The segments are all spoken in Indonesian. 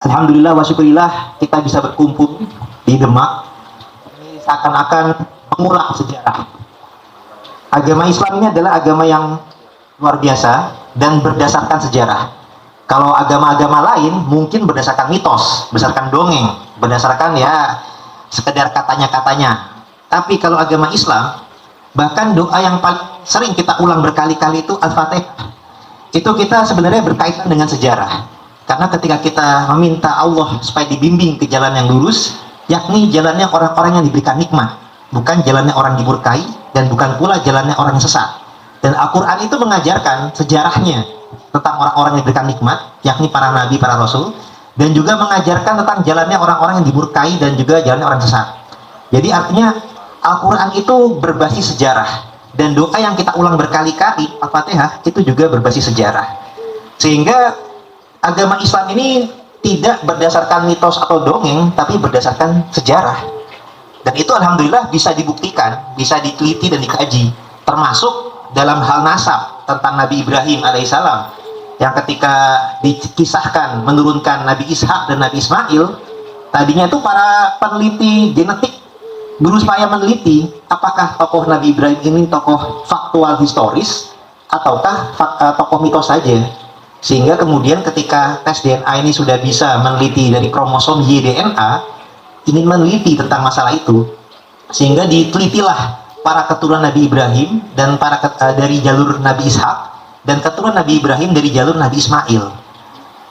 Alhamdulillah wa syukurillah kita bisa berkumpul di Demak. Ini seakan-akan mengulang sejarah. Agama Islam ini adalah agama yang luar biasa dan berdasarkan sejarah. Kalau agama-agama lain mungkin berdasarkan mitos, berdasarkan dongeng, berdasarkan ya sekedar katanya-katanya. Tapi kalau agama Islam, bahkan doa yang paling sering kita ulang berkali-kali itu Al-Fatihah. Itu kita sebenarnya berkaitan dengan sejarah. Karena ketika kita meminta Allah supaya dibimbing ke jalan yang lurus, yakni jalannya orang-orang yang diberikan nikmat, bukan jalannya orang dimurkai, dan bukan pula jalannya orang yang sesat. Dan Al-Quran itu mengajarkan sejarahnya tentang orang-orang yang diberikan nikmat, yakni para nabi, para rasul, dan juga mengajarkan tentang jalannya orang-orang yang dimurkai dan juga jalannya orang sesat. Jadi artinya Al-Quran itu berbasis sejarah, dan doa yang kita ulang berkali-kali, Al-Fatihah, itu juga berbasis sejarah. Sehingga agama Islam ini tidak berdasarkan mitos atau dongeng, tapi berdasarkan sejarah. Dan itu alhamdulillah bisa dibuktikan, bisa diteliti dan dikaji. Termasuk dalam hal nasab tentang Nabi Ibrahim alaihissalam, yang ketika dikisahkan menurunkan Nabi Ishak dan Nabi Ismail, tadinya itu para peneliti genetik berusaha meneliti apakah tokoh Nabi Ibrahim ini tokoh faktual historis ataukah tokoh mitos saja. Sehingga kemudian ketika tes DNA ini sudah bisa meneliti dari kromosom Y-DNA, ingin meneliti tentang masalah itu, sehingga ditelitilah para keturunan Nabi Ibrahim dan dari jalur Nabi Ishak, dan keturunan Nabi Ibrahim dari jalur Nabi Ismail.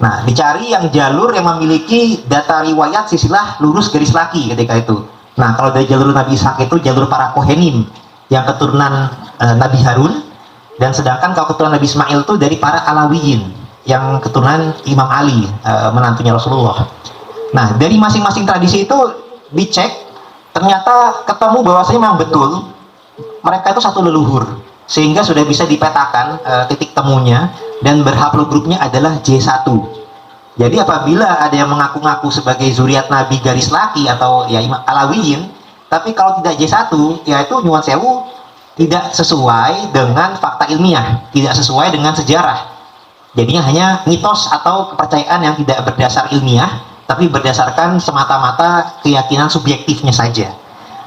Nah, dicari yang jalur yang memiliki data riwayat silsilah lurus garis laki ketika itu. Nah, kalau dari jalur Nabi Ishak itu jalur para Kohenim yang keturunan Nabi Harun, dan sedangkan kalau keturunan Nabi Ismail itu dari para Alawiyin yang keturunan Imam Ali, menantunya Rasulullah. Nah, dari masing-masing tradisi itu dicek, ternyata ketemu bahwasanya memang betul mereka itu satu leluhur, sehingga sudah bisa dipetakan titik temunya, dan berhaplogrupnya adalah J1. Jadi apabila ada yang mengaku-ngaku sebagai zuriat Nabi garis laki atau ya Imam Alawiyin, tapi kalau tidak J1, yaitu nyuwun sewu, tidak sesuai dengan fakta ilmiah, tidak sesuai dengan sejarah. Jadinya hanya mitos atau kepercayaan yang tidak berdasar ilmiah, tapi berdasarkan semata-mata keyakinan subjektifnya saja.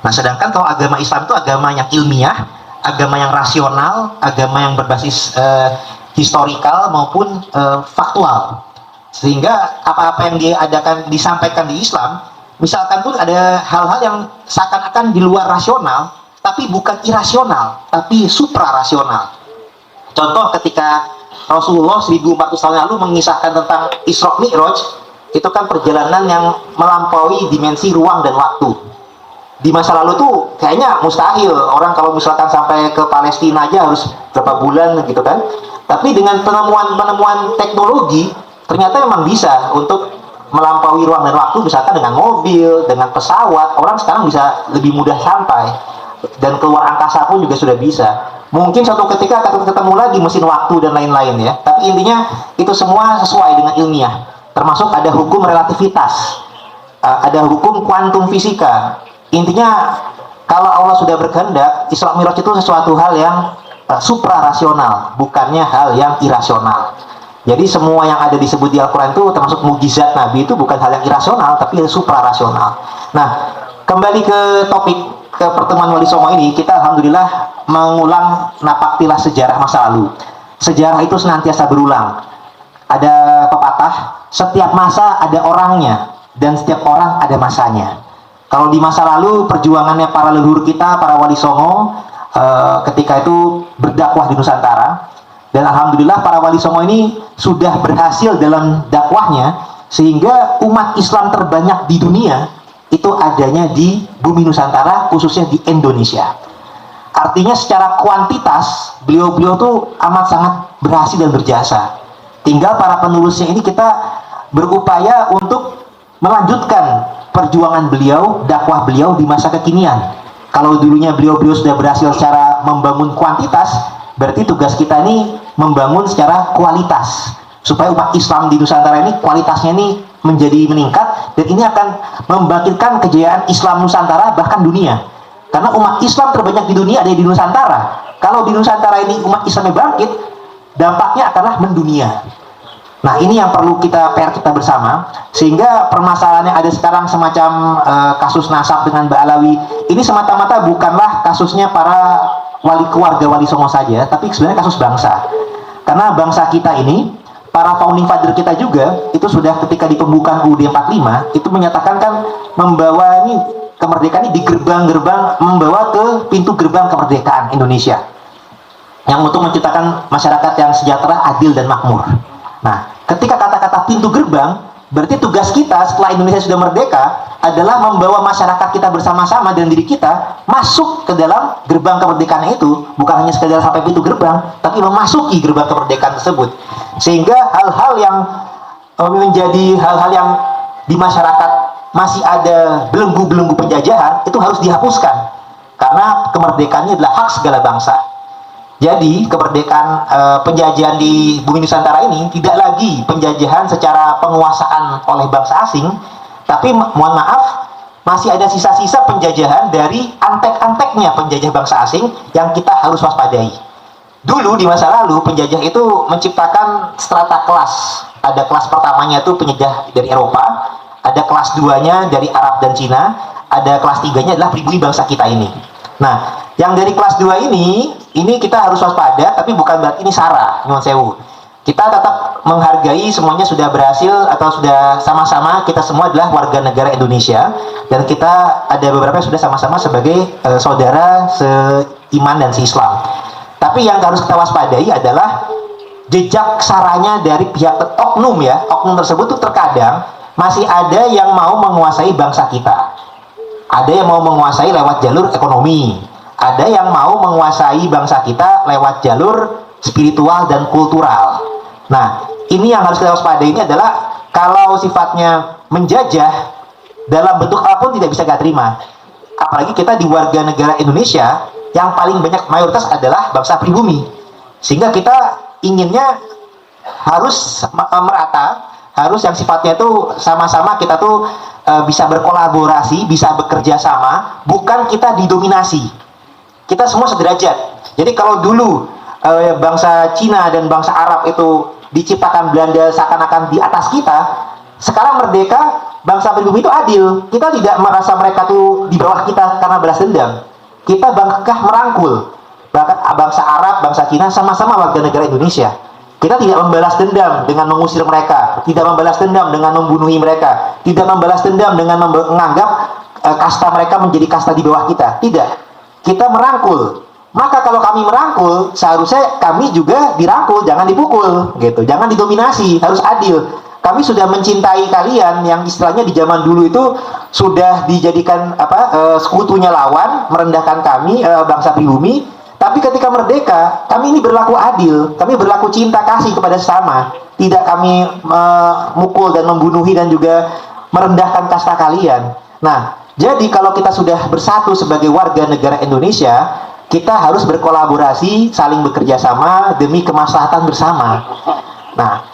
Nah, sedangkan kalau agama Islam itu agama yang ilmiah, agama yang rasional, agama yang berbasis historikal maupun faktual. Sehingga apa-apa yang disampaikan di Islam, misalkan pun ada hal-hal yang seakan-akan di luar rasional, tapi bukan irasional, tapi suprarasional. Contoh ketika Rasulullah 1400 tahun lalu mengisahkan tentang Isra Mi'raj, itu kan perjalanan yang melampaui dimensi ruang dan waktu. Di masa lalu tuh kayaknya mustahil, orang kalau misalkan sampai ke Palestina aja harus berapa bulan gitu kan. Tapi dengan penemuan teknologi, ternyata memang bisa untuk melampaui ruang dan waktu, misalkan dengan mobil, dengan pesawat, orang sekarang bisa lebih mudah sampai, dan keluar angkasa pun juga sudah bisa. Mungkin suatu ketika akan ketemu lagi mesin waktu dan lain-lain ya. Tapi intinya itu semua sesuai dengan ilmiah. Termasuk ada hukum relativitas, ada hukum kuantum fisika. Intinya kalau Allah sudah berkehendak, Isra Mi'raj itu sesuatu hal yang suprarasional, bukannya hal yang irasional. Jadi semua yang ada disebut di Al-Quran itu termasuk mukjizat Nabi itu bukan hal yang irasional, tapi suprarasional. Nah, kembali ke topik, ke pertemuan Wali Songo ini, kita alhamdulillah mengulang napaktilah sejarah masa lalu. Sejarah itu senantiasa berulang. Ada pepatah, setiap masa ada orangnya, dan setiap orang ada masanya. Kalau di masa lalu perjuangannya para leluhur kita, para Wali Songo, ketika itu berdakwah di Nusantara, dan alhamdulillah para Wali Songo ini sudah berhasil dalam dakwahnya, sehingga umat Islam terbanyak di dunia itu adanya di bumi Nusantara, khususnya di Indonesia. Artinya secara kuantitas beliau-beliau tuh amat sangat berhasil dan berjasa. Tinggal para penulisnya ini kita berupaya untuk melanjutkan perjuangan beliau, dakwah beliau di masa kekinian. Kalau dulunya beliau-beliau sudah berhasil secara membangun kuantitas, berarti tugas kita ini membangun secara kualitas, supaya umat Islam di Nusantara ini kualitasnya ini menjadi meningkat, dan ini akan membangkitkan kejayaan Islam Nusantara bahkan dunia. Karena umat Islam terbanyak di dunia ada di Nusantara. Kalau di Nusantara ini umat Islamnya bangkit, dampaknya akanlah mendunia. Nah, ini yang perlu PR kita bersama, sehingga permasalahan yang ada sekarang semacam kasus nasab dengan Mbak Alawi ini semata-mata bukanlah kasusnya para keluarga Wali Songo saja, tapi sebenarnya kasus bangsa. Karena bangsa kita ini, para founding father kita juga itu sudah ketika di pembukaan UUD 45 itu menyatakan kan membawa ini kemerdekaan ini di gerbang-gerbang, membawa ke pintu gerbang kemerdekaan Indonesia yang untuk menciptakan masyarakat yang sejahtera, adil dan makmur. Nah, ketika kata-kata pintu gerbang, berarti tugas kita setelah Indonesia sudah merdeka adalah membawa masyarakat kita bersama-sama dan diri kita masuk ke dalam gerbang kemerdekaan itu, bukan hanya sekedar sampai pintu gerbang, tapi memasuki gerbang kemerdekaan tersebut. Sehingga hal-hal yang menjadi hal-hal yang di masyarakat masih ada belenggu-belenggu penjajahan itu harus dihapuskan, karena kemerdekaannya adalah hak segala bangsa. Jadi kemerdekaan penjajahan di bumi Nusantara ini tidak lagi penjajahan secara penguasaan oleh bangsa asing, tapi mohon maaf masih ada sisa-sisa penjajahan dari antek-anteknya penjajah bangsa asing yang kita harus waspadai. Dulu di masa lalu penjajah itu menciptakan strata kelas. Ada kelas pertamanya itu penjajah dari Eropa, ada kelas 2-nya dari Arab dan Cina, ada kelas 3-nya adalah pribumi bangsa kita ini. Nah, yang dari kelas 2 ini kita harus waspada, tapi bukan berarti ini sara, nyuwun sewu. Kita tetap menghargai semuanya sudah berhasil atau sudah sama-sama kita semua adalah warga negara Indonesia, dan kita ada beberapa yang sudah sama-sama sebagai saudara seiman dan seislam. Tapi yang harus kita waspadai adalah jejak saranya dari pihak oknum ya. Oknum tersebut tuh terkadang masih ada yang mau menguasai bangsa kita. Ada yang mau menguasai lewat jalur ekonomi, ada yang mau menguasai bangsa kita lewat jalur spiritual dan kultural. Nah, ini yang harus kita waspadai ini adalah kalau sifatnya menjajah dalam bentuk apapun tidak bisa kita terima. Apalagi kita di warga negara Indonesia yang paling banyak mayoritas adalah bangsa pribumi. Sehingga kita inginnya harus merata, harus yang sifatnya itu sama-sama kita tuh bisa berkolaborasi, bisa bekerja sama, bukan kita didominasi. Kita semua sederajat. Jadi kalau dulu bangsa Cina dan bangsa Arab itu diciptakan Belanda seakan-akan di atas kita, sekarang merdeka, bangsa pribumi itu adil. Kita tidak merasa mereka tuh di bawah kita karena balas dendam. Kita bangkah merangkul bangsa Arab, bangsa Cina sama-sama warga negara Indonesia. Kita tidak membalas dendam dengan mengusir mereka, tidak membalas dendam dengan membunuhi mereka, tidak membalas dendam dengan menganggap kasta mereka menjadi kasta di bawah kita. Tidak. Kita merangkul. Maka kalau kami merangkul, seharusnya kami juga dirangkul, jangan dipukul, gitu. Jangan didominasi, harus adil. Kami sudah mencintai kalian yang istilahnya di zaman dulu itu sudah dijadikan sekutunya lawan, merendahkan kami bangsa pribumi. Tapi ketika merdeka, kami ini berlaku adil, kami berlaku cinta kasih kepada sesama. Tidak kami memukul dan membunuhi dan juga merendahkan kasta kalian. Nah, jadi kalau kita sudah bersatu sebagai warga negara Indonesia, kita harus berkolaborasi, saling bekerja sama demi kemaslahatan bersama. Nah,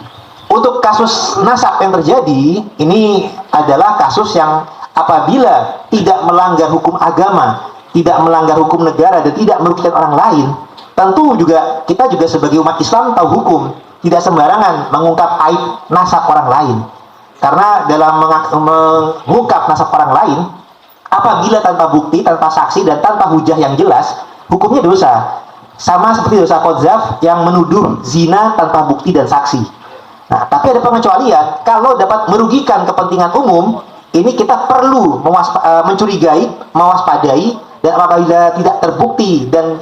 untuk kasus nasab yang terjadi, ini adalah kasus yang apabila tidak melanggar hukum agama, tidak melanggar hukum negara dan tidak merugikan orang lain, tentu juga kita juga sebagai umat Islam tahu hukum, tidak sembarangan mengungkap aib nasab orang lain. Karena dalam mengungkap nasab orang lain, apabila tanpa bukti, tanpa saksi dan tanpa hujah yang jelas, hukumnya dosa. Sama seperti dosa qadzaf yang menuduh zina tanpa bukti dan saksi. Nah, tapi ada pengecualian. Kalau dapat merugikan kepentingan umum, ini kita perlu mencurigai, mewaspadai, dan apabila tidak terbukti dan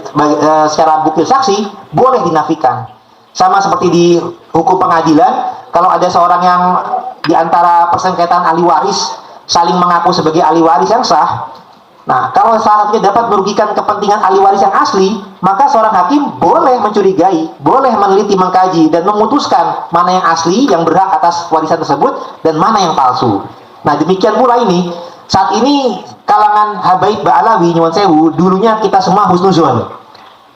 secara bukti saksi boleh dinafikan. Sama seperti di hukum pengadilan, kalau ada seorang yang diantara persengketaan ahli waris saling mengaku sebagai ahli waris yang sah, nah kalau salah satunya dapat merugikan kepentingan ahli waris yang asli, maka seorang hakim boleh mencurigai, boleh meneliti, mengkaji dan memutuskan mana yang asli yang berhak atas warisan tersebut dan mana yang palsu. Nah, demikian pula ini. Saat ini kalangan habaib Ba'alawi nyuwun sewu, dulunya kita semua husnuzon.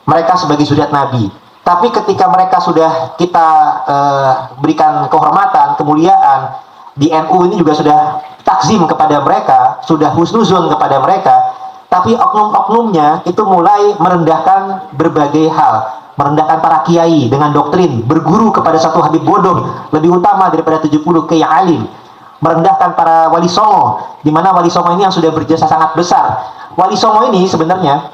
Mereka sebagai zuriat Nabi. Tapi ketika mereka sudah kita berikan kehormatan, kemuliaan, di NU ini juga sudah takzim kepada mereka, sudah husnuzon kepada mereka, tapi oknum-oknumnya itu mulai merendahkan berbagai hal. merendahkan para kiai dengan doktrin, berguru kepada satu Habib bodoh lebih utama daripada 70 kiai alim, merendahkan para wali songo, di mana wali songo ini yang sudah berjasa sangat besar. Wali songo ini sebenarnya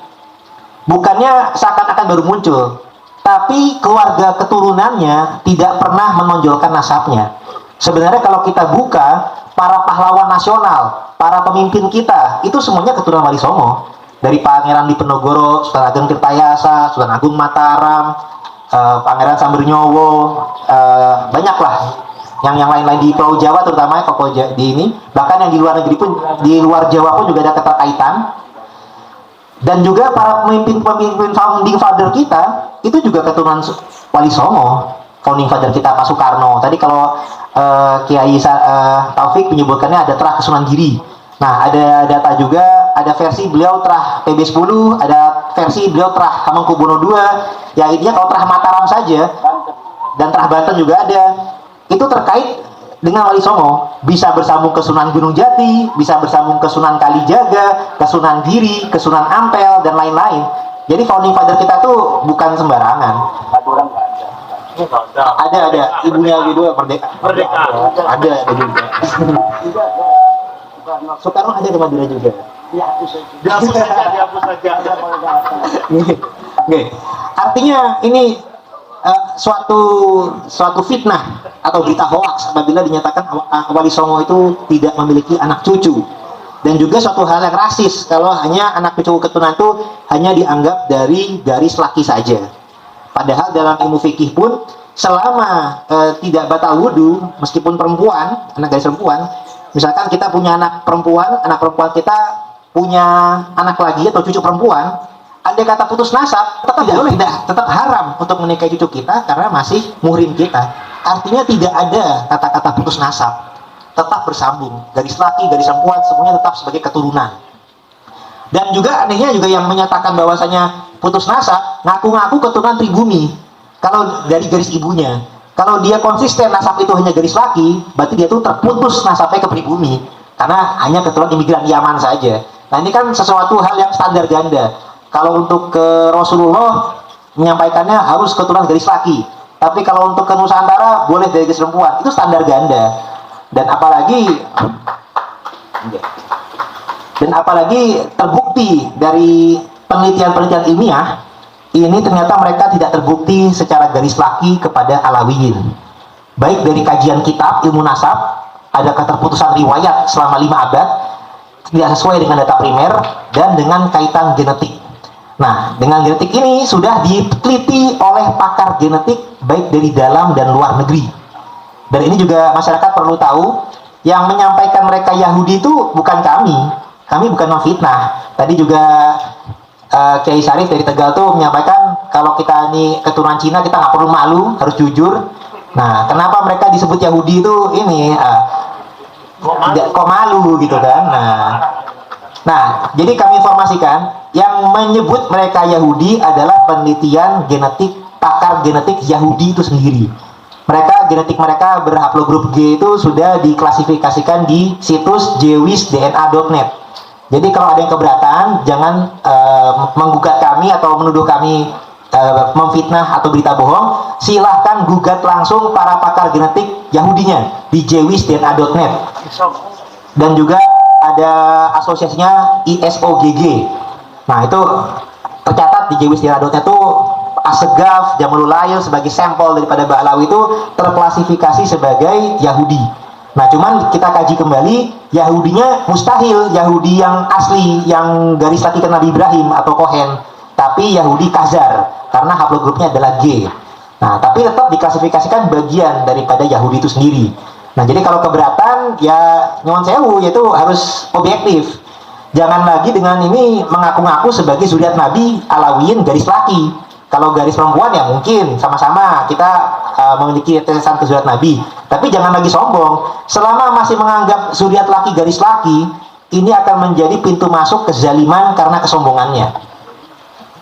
bukannya seakan-akan baru muncul, tapi keluarga keturunannya tidak pernah menonjolkan nasabnya. Sebenarnya kalau kita buka, para pahlawan nasional, para pemimpin kita, itu semuanya keturunan wali songo. Dari Pangeran Diponegoro, Sultan Ageng Tirtayasa, Sultan Agung Mataram, Pangeran Sambernyowo, banyaklah yang lain-lain di Pulau Jawa, terutama kalau di ini, bahkan yang di luar negeri pun, di luar Jawa pun juga ada keterkaitan. Dan juga para pemimpin founding father kita itu juga keturunan wali songo. Founding father kita Pak Soekarno. Tadi kalau Kiai Taufik menyebutkannya ada terah Kesunan Giri. Nah, ada data juga, ada versi beliau terah PB10, ada versi beliau terah Hamengkubuwono II. Ya intinya kalau terah Mataram saja dan terah Banten juga ada. Itu terkait dengan wali songo, bisa bersambung ke Sunan Gunung Jati, bisa bersambung ke Sunan Kalijaga, ke Sunan Giri, ke Sunan Ampel, dan lain-lain. Jadi founding father kita tuh bukan sembarangan. Ada ibunya gitu, Merdeka. Ada juga. Soekarno ada di Madura juga. Dihapus saja. Oke. Artinya ini suatu fitnah atau berita hoaks apabila dinyatakan wali songo itu tidak memiliki anak cucu, dan juga suatu hal yang rasis kalau hanya anak cucu keturunan itu hanya dianggap dari garis laki saja. Padahal dalam ilmu fikih pun selama tidak batal wudu, meskipun perempuan, anak garis perempuan, misalkan kita punya anak perempuan kita punya anak lagi atau cucu perempuan, andai kata putus nasab, tetap haram untuk menikahi cucu kita karena masih muhrim kita. Artinya tidak ada kata-kata putus nasab, tetap bersambung, garis laki, garis perempuan, semuanya tetap sebagai keturunan. Dan juga anehnya juga yang menyatakan bahwasanya putus nasab, ngaku-ngaku keturunan pribumi kalau dari garis ibunya. Kalau dia konsisten nasab itu hanya garis laki, berarti dia tuh terputus nasabnya ke pribumi karena hanya keturunan imigran Yaman saja. Nah, ini kan sesuatu hal yang standar ganda. Kalau untuk ke Rasulullah menyampaikannya harus keturunan garis laki, tapi kalau untuk ke Nusantara boleh dari garis perempuan. Itu standar ganda. Dan apalagi terbukti dari penelitian-penelitian ilmiah ini ternyata mereka tidak terbukti secara garis laki kepada Alawiyin. Baik dari kajian kitab ilmu nasab, ada keterputusan riwayat selama 5 abad tidak sesuai dengan data primer dan dengan kaitan genetik. Nah, dengan genetik ini sudah diteliti oleh pakar genetik baik dari dalam dan luar negeri. Dan ini juga masyarakat perlu tahu, yang menyampaikan mereka Yahudi itu bukan kami bukan memfitnah. Tadi juga Kiai Syarif dari Tegal tuh menyampaikan kalau kita ini keturunan Cina kita nggak perlu malu, harus jujur. Nah, kenapa mereka disebut Yahudi itu ini kok malu gitu kan? Nah, jadi kami informasikan yang menyebut mereka Yahudi adalah penelitian genetik, pakar genetik Yahudi itu sendiri. Genetik mereka berhaplogrup G itu sudah diklasifikasikan di situs jewisdna.net. Jadi kalau ada yang keberatan, jangan menggugat kami atau menuduh kami memfitnah atau berita bohong. Silahkan gugat langsung para pakar genetik Yahudinya di jewisdna.net. Dan juga ada asosiasinya ISOGG. Nah, itu tercatat di jewisdna.net itu Assegaf, Jamulul Lail sebagai sampel daripada Ba'lawi itu terklasifikasi sebagai Yahudi. Nah, cuman kita kaji kembali, Yahudinya mustahil Yahudi yang asli, yang garis laki ke Nabi Ibrahim atau Kohen, tapi Yahudi Khazar, karena haplogrupnya adalah G. Nah, tapi tetap diklasifikasikan bagian daripada Yahudi itu sendiri. Nah, jadi kalau keberatan, ya nyuwun sewu, yaitu harus objektif. Jangan lagi dengan ini mengaku-ngaku sebagai zuriat Nabi Alawiyin garis laki. Kalau garis perempuan ya mungkin sama-sama kita memiliki tetesan ke zuriat Nabi. Tapi jangan lagi sombong. Selama masih menganggap zuriat laki garis laki, ini akan menjadi pintu masuk kezaliman karena kesombongannya.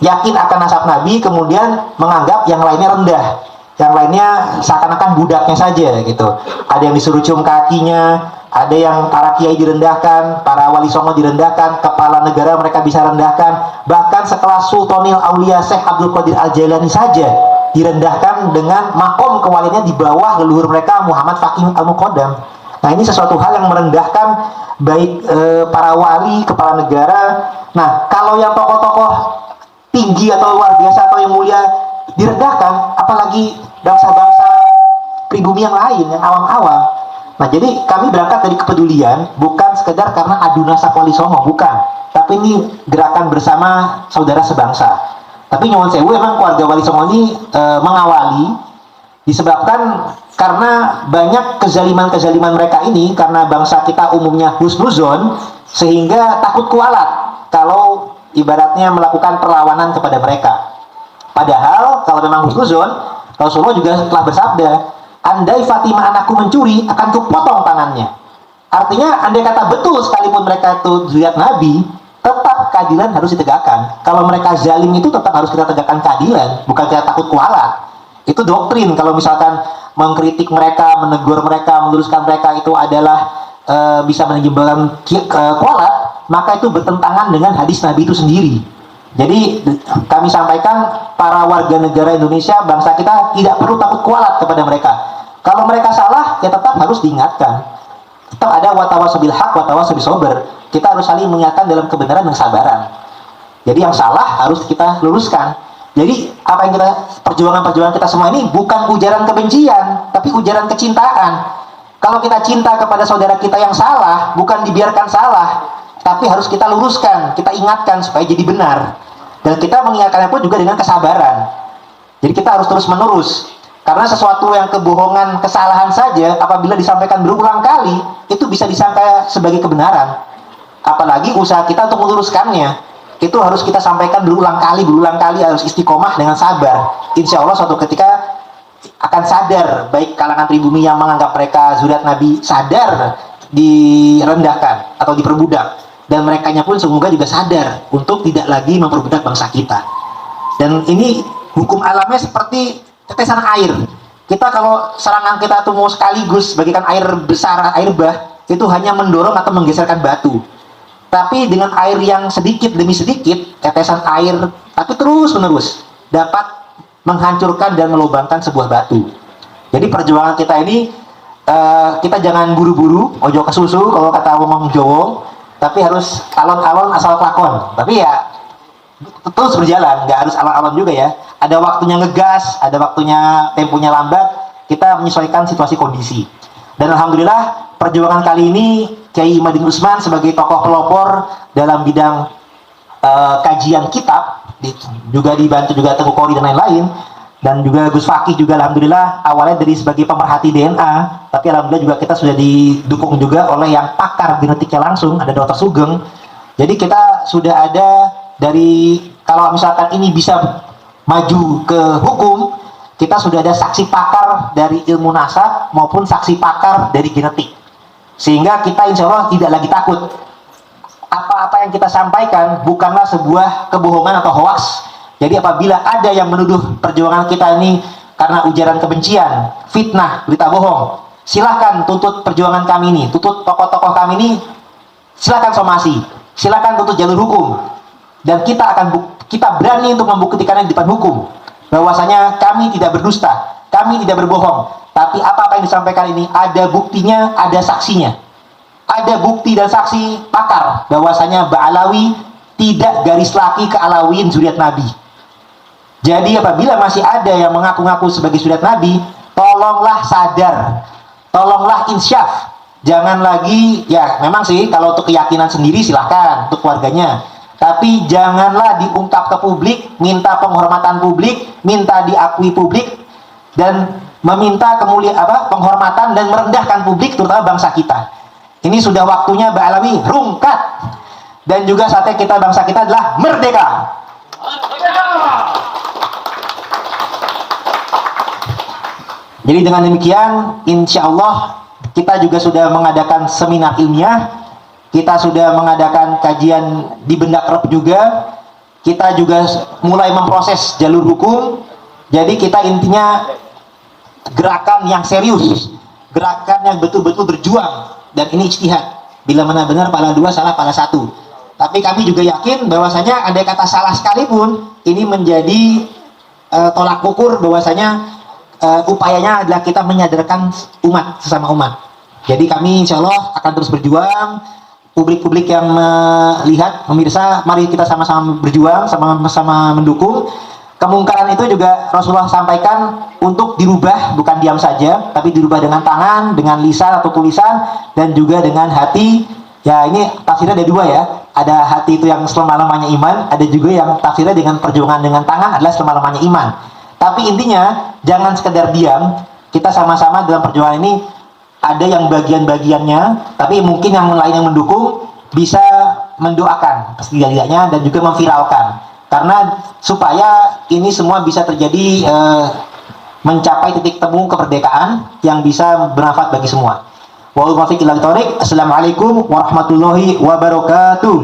Yakin akan nasab Nabi, kemudian menganggap yang lainnya rendah, yang lainnya seakan-akan budaknya saja gitu. Ada yang disuruh cium kakinya, Ada yang para kiai direndahkan, para wali songo direndahkan, kepala negara mereka bisa rendahkan, bahkan sekelas Sultanil Aulia Syekh Abdul Qadir Al-Jailani saja direndahkan dengan makom kewaliannya di bawah leluhur mereka Muhammad Faqih Al-Muqaddam. Nah, ini sesuatu hal yang merendahkan baik para wali, kepala negara. Nah, kalau yang tokoh-tokoh tinggi atau luar biasa atau yang mulia direndahkan, apalagi bangsa-bangsa pribumi yang lain, yang awam-awam. Nah, jadi kami berangkat dari kepedulian, bukan sekedar karena adu nasab wali songo, bukan. Tapi ini gerakan bersama saudara sebangsa. Tapi nyuwun sewu, emang keluarga wali songo ini mengawali disebabkan karena banyak kezaliman-kezaliman mereka ini, karena bangsa kita umumnya husnuzon, sehingga takut kualat kalau ibaratnya melakukan perlawanan kepada mereka. Padahal kalau memang husnuzon, Rasulullah juga telah bersabda, andai Fatimah anakku mencuri, akan kupotong tangannya. Artinya, andai kata betul sekalipun mereka itu zuriat Nabi, tetap keadilan harus ditegakkan. Kalau mereka zalim itu tetap harus kita tegakkan keadilan, bukan kita takut kualat. Itu doktrin. Kalau misalkan mengkritik mereka, menegur mereka, meluruskan mereka itu adalah bisa menimbulkan kualat, maka itu bertentangan dengan hadis Nabi itu sendiri. Jadi kami sampaikan, para warga negara Indonesia, bangsa kita tidak perlu takut kualat kepada mereka. Kalau mereka salah, ya tetap harus diingatkan. Tetap ada watawasabil haq, watawasabil sober. Kita harus saling mengingatkan dalam kebenaran dan kesabaran. Jadi yang salah harus kita luruskan. Jadi apa yang kita, perjuangan-perjuangan kita semua ini bukan ujaran kebencian, tapi ujaran kecintaan. Kalau kita cinta kepada saudara kita yang salah, bukan dibiarkan salah, tapi harus kita luruskan, kita ingatkan supaya jadi benar. Dan kita mengingatkannya pun juga dengan kesabaran. Jadi kita harus terus menerus. Karena sesuatu yang kebohongan, kesalahan saja, apabila disampaikan berulang kali, itu bisa disangka sebagai kebenaran. Apalagi usaha kita untuk meluruskannya, itu harus kita sampaikan berulang kali, harus istiqomah dengan sabar. Insya Allah suatu ketika akan sadar, baik kalangan pribumi yang menganggap mereka zuriat Nabi sadar direndahkan atau diperbudak, dan merekanya pun semoga juga sadar untuk tidak lagi memperbudak bangsa kita. Dan ini hukum alamnya seperti tetesan air. Kita kalau serangan kita itu mau sekaligus bagikan air besar, air bah, itu hanya mendorong atau menggeserkan batu. Tapi dengan air yang sedikit demi sedikit, tetesan air, tapi terus menerus dapat menghancurkan dan melubangkan sebuah batu. Jadi perjuangan kita ini, kita jangan buru-buru, ojo ke susu kalau kata ngomong Jawa, tapi harus alon-alon asal kelakon. Tapi ya terus berjalan, nggak harus alon-alon juga ya. Ada waktunya ngegas, ada waktunya temponya lambat, kita menyesuaikan situasi kondisi. Dan alhamdulillah perjuangan kali ini Kiai Madin Usman sebagai tokoh pelopor dalam bidang kajian kitab, juga dibantu juga Teguh Qori dan lain-lain, dan juga Gus Fakih juga alhamdulillah awalnya dari sebagai pemerhati DNA, tapi alhamdulillah juga kita sudah didukung juga oleh yang pakar genetiknya langsung, ada Dr. Sugeng. Jadi kita sudah ada dari, kalau misalkan ini bisa maju ke hukum, kita sudah ada saksi pakar dari ilmu nasab maupun saksi pakar dari genetik, sehingga kita insya Allah tidak lagi takut. Apa-apa yang kita sampaikan bukanlah sebuah kebohongan atau hoaks. Jadi apabila ada yang menuduh perjuangan kita ini karena ujaran kebencian, fitnah, berita bohong, silahkan tuntut perjuangan kami ini, tuntut tokoh-tokoh kami ini, silahkan somasi, silahkan tuntut jalur hukum. Dan kita berani untuk membuktikannya di depan hukum, bahwasanya kami tidak berdusta, kami tidak berbohong, tapi apa-apa yang disampaikan ini ada buktinya, ada saksinya, ada bukti dan saksi pakar bahwasanya Ba'alawi tidak garis laki ke Alawiyin zuriat Nabi. Jadi apabila masih ada yang mengaku-ngaku sebagai zuriat Nabi, tolonglah sadar, tolonglah insyaf, jangan lagi, ya memang sih kalau untuk keyakinan sendiri silahkan untuk keluarganya, tapi janganlah diungkap ke publik, minta penghormatan publik, minta diakui publik, dan meminta penghormatan dan merendahkan publik, terutama bangsa kita. Ini sudah waktunya Ba'alawi rungkat, dan juga saatnya kita, bangsa kita adalah merdeka. Jadi dengan demikian, insya Allah kita juga sudah mengadakan seminar ilmiah, kita sudah mengadakan kajian di Benda Kerep juga, kita juga mulai memproses jalur hukum. Jadi kita intinya gerakan yang serius, gerakan yang betul-betul berjuang, dan ini ijtihad. Bila mana benar pala dua, salah pala satu. Tapi kami juga yakin bahwasanya andai kata salah sekalipun, ini menjadi tolak ukur bahwasanya upayanya adalah kita menyadarkan umat, sesama umat. Jadi kami insya Allah akan terus berjuang. Publik-publik yang melihat, pemirsa, mari kita sama-sama berjuang, sama-sama mendukung. Kemungkaran itu juga Rasulullah sampaikan untuk dirubah, bukan diam saja, tapi dirubah dengan tangan, dengan lisan atau tulisan, dan juga dengan hati. Ya, ini tafsirnya ada dua ya. Ada hati itu yang selama-lamanya iman, ada juga yang tafsirnya dengan perjuangan dengan tangan adalah selama-lamanya iman. Tapi intinya, jangan sekedar diam, kita sama-sama dalam perjuangan ini. Ada yang bagian-bagiannya, tapi mungkin yang lain yang mendukung bisa mendoakan setidaknya dan juga memviralkan. Karena supaya ini semua bisa terjadi mencapai titik temu kemerdekaan yang bisa bermanfaat bagi semua. Assalamualaikum warahmatullahi wabarakatuh.